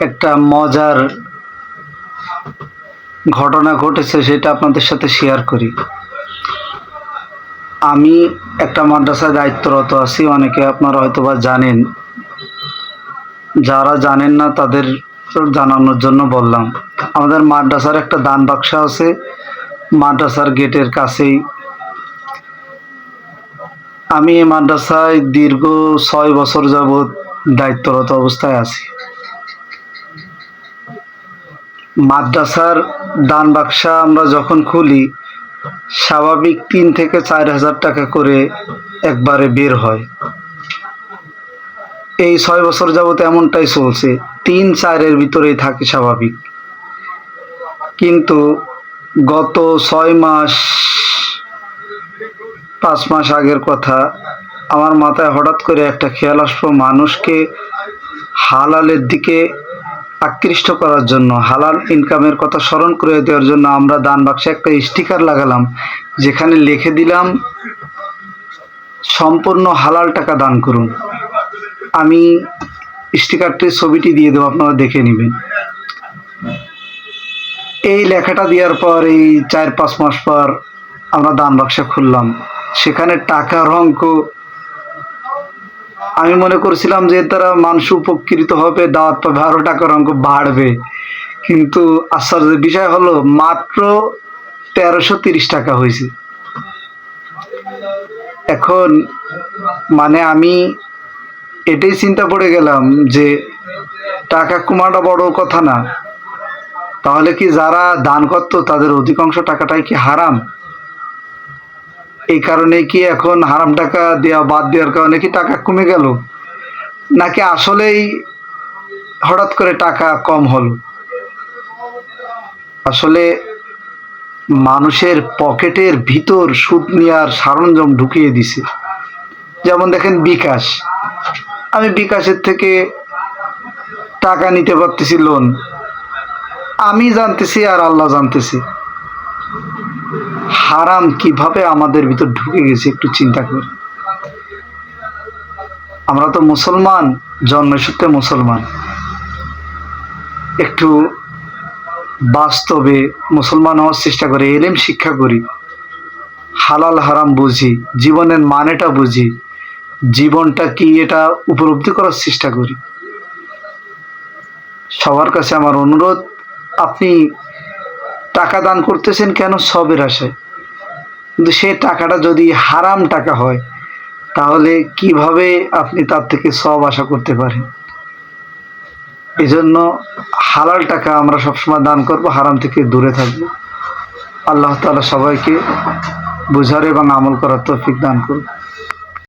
একটা মজার ঘটনা ঘটেছে, সেটা আপনাদের সাথে শেয়ার করি। আমি একটা মাদ্রাসায় দায়িত্বরত আছি, অনেকে আপনারা হয়তোবা জানেন, যারা জানেন না তাদের জানানোর জন্য বললাম। আমাদের মাদ্রাসার একটা দান বাক্স আছে, মাদ্রাসার গেটের কাছেই। আমি এই মাদ্রাসায় দীর্ঘ 6 বছর যাবৎ দায়িত্বরত অবস্থায় আছি। মাদ্রাসার দান বাক্সা আমরা যখন খুলি, স্বাভাবিক 3 থেকে 4 হাজার টাকা করে একবারে বের হয়। এই 6 বছর যাবৎ এমনটাই চলছে, 3-4-এর ভিতরেই থাকে স্বাভাবিক। কিন্তু গত 6 মাস 5 মাস আগের কথা, আমার মাথায় হঠাৎ করে একটা খেয়াল আসলো, মানুষকে হালালের দিকে আকৃষ্ট করার জন্য, হালাল ইনকামের কথা স্মরণ করে দেওয়ার জন্য আমরা দান বাক্সে একটা স্টিকার লাগালাম, যেখানে লিখে দিলাম সম্পূর্ণ হালাল টাকা দান করুন। আমি স্টিকারটির ছবিটি দিয়ে দেবো, আপনারা দেখে নেবেন। এই লেখাটা দেওয়ার পর এই 4-5 মাস পর আমরা দান বাক্স খুললাম, সেখানে টাকার অঙ্ক, আমি মনে করছিলাম যে তারা মানুষ উপকৃত হবে, দাওয়াত পাবে, আরো টাকার অঙ্ক বাড়বে। কিন্তু আশ্চর্যের বিষয় হলো মাত্র 1330 টাকা হয়েছে। এখন মানে আমি এটাই চিন্তা পড়ে গেলাম যে টাকা কমাটা বড় কথা না, তাহলে কি যারা দান করত তাদের অধিকাংশ টাকাটাই কি হারাম? এই কারণে কি এখন হারাম টাকা দেওয়া বাদ দেওয়ার কারণে কি টাকা কমে গেল, নাকি আসলেই হঠাৎ করে টাকা কম হলো? আসলে মানুষের পকেটের ভিতর সুদ নেওয়ার সরঞ্জাম ঢুকিয়ে দিছে। যেমন দেখেন বিকাশ, আমি বিকাশের থেকে টাকা নিতে পারতেছি লোন, আমি জানতেছি আর আল্লাহ জানতেছি। হারাম কিভাবে আমাদের ভিতর ঢুকে গেছে একটু চিন্তা করি। আমরা তো মুসলমান, জন্মসূত্রে মুসলমান, একটু বাস্তবে মুসলমান হওয়ার চেষ্টা করি, ইলম শিক্ষা করি, হালাল হারাম বুঝি, জীবনের মানেটা বুঝি, জীবনটা কি এটা উপলব্ধি করার চেষ্টা করি। সবার কাছে আমার অনুরোধ, আপনি টাকা দান করতেছেন কেন? সবের আশায়। কিন্তু সে টাকাটা যদি হারাম টাকা হয়, তাহলে কিভাবে আপনি তার থেকে সব আশা করতে পারেন? এই জন্য হালাল টাকা আমরা সবসময় দান করব, হারাম থেকে দূরে থাকবো। আল্লাহ তাআলা সবাইকে বুঝার এবং আমল করার তৌফিক দান করুন।